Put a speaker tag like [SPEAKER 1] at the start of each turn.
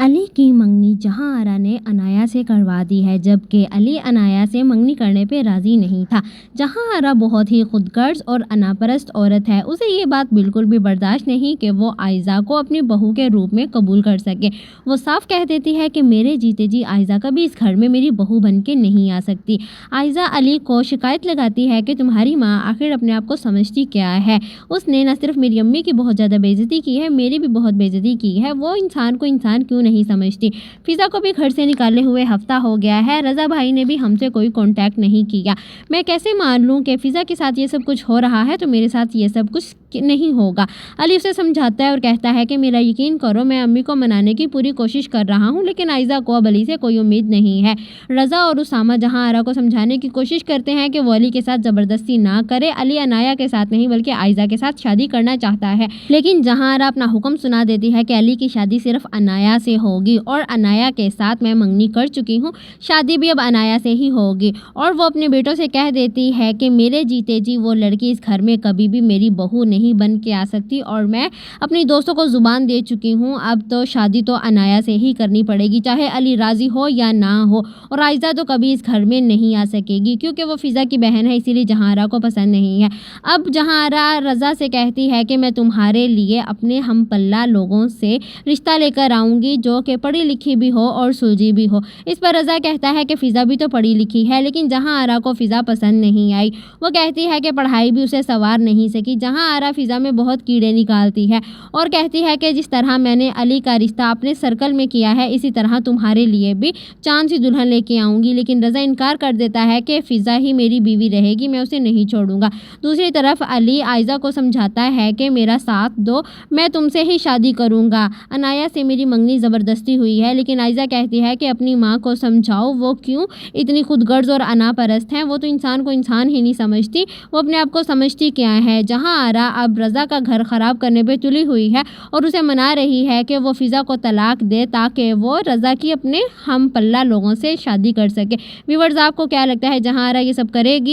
[SPEAKER 1] अली की मंगनी जहां आरा ने अनाया से करवा दी है, जबकि अली अनाया से मंगनी करने पे राजी नहीं था। जहां आरा बहुत ही खुदगर्ज और अनापरस्त औरत है, उसे ये बात बिल्कुल भी बर्दाश्त नहीं कि वो आयजा को अपनी बहू के रूप में कबूल कर सके। वो साफ कह देती है कि मेरे जीते जी आयजा कभी इस घर में मेरी बहू बन के नहीं आ सकती। आयजा अली को शिकायत लगाती है कि तुम्हारी माँ आखिर अपने आप को समझती क्या है। उसने न सिर्फ मेरी अम्मी की बहुत ज़्यादा बेइज्जती की है, मेरी भी बहुत बेइज्जती की है। वो इंसान को इंसान क्यों नहीं समझती। फिज़ा को भी घर से निकाले हुए हफ्ता हो गया है, रज़ा भाई ने भी हमसे कोई कांटेक्ट नहीं किया। मैं कैसे मान लूँ कि फिज़ा के साथ ये सब कुछ हो रहा है तो मेरे साथ ये सब कुछ नहीं होगा। अली उसे समझाता है और कहता है कि मेरा यकीन करो, मैं अम्मी को मनाने की पूरी कोशिश कर रहा हूँ, लेकिन आयजा को अब अली से कोई उम्मीद नहीं है। रज़ा और उसामा जहाँ आरा को समझाने की कोशिश करते हैं कि वो अली के साथ ज़बरदस्ती ना करे। अली अनाया के साथ नहीं बल्कि आयजा के साथ शादी करना चाहता है, लेकिन जहाँ आरा अपना हुक्म सुना देती है कि अली की शादी सिर्फ अनाया से होगी और अनाया के साथ मैं मंगनी कर चुकी हूँ, शादी भी अब अनाया से ही होगी। और वो अपने बेटों से कह देती है कि मेरे जीते जी वो लड़की इस घर में कभी भी मेरी बहू नहीं बन के आ सकती और मैं अपनी दोस्तों को जुबान दे चुकी हूँ, अब तो शादी तो अनाया से ही करनी पड़ेगी, चाहे अली राजी हो या ना हो। और आयजा तो कभी इस घर में नहीं आ सकेगी क्योंकि वो फिज़ा की बहन है, इसीलिए जहांरा को पसंद नहीं है। अब जहांरा रज़ा से कहती है कि मैं तुम्हारे लिए अपने हम पल्ला लोगों से रिश्ता लेकर आऊँगी जो कि पढ़ी लिखी भी हो और सुलझी भी हो। इस पर रज़ा कहता है कि फ़िज़ा भी तो पढ़ी लिखी है, लेकिन जहांरा को फ़िज़ा पसंद नहीं आई। वो कहती है कि पढ़ाई भी उसे संवार नहीं सकी। जहांरा फ़िज़ा में बहुत कीड़े निकालती है और कहती है कि जिस तरह मैंने अली का रिश्ता अपने सर्कल में किया है, इसी तरह तुम्हारे लिए भी चांद सी दुल्हन लेके आऊँगी। लेकिन रज़ा इनकार कर देता है कि फ़िज़ा ही मेरी बीवी रहेगी, मैं उसे नहीं छोड़ूंगा। दूसरी तरफ अली आयजा को समझाता है कि मेरा साथ दो, मैं तुमसे ही शादी करूंगा। अनाया से मेरी मंगनी ज़बरदस्ती हुई है, लेकिन आयजा कहती है कि अपनी माँ को समझाओ, वो क्यों इतनी खुदगर्ज और अनापरस्त हैं। वो तो इंसान को इंसान ही नहीं समझती, वो अपने आप को समझती क्या है। जहाँ आरा अब रज़ा का घर ख़राब करने पे तुली हुई है और उसे मना रही है कि वो फ़िज़ा को तलाक दे ताकि वो रज़ा की अपने हम पल्ला लोगों से शादी कर सके। व्यूअर्स, आपको क्या लगता है जहाँ आरा ये सब करेगी?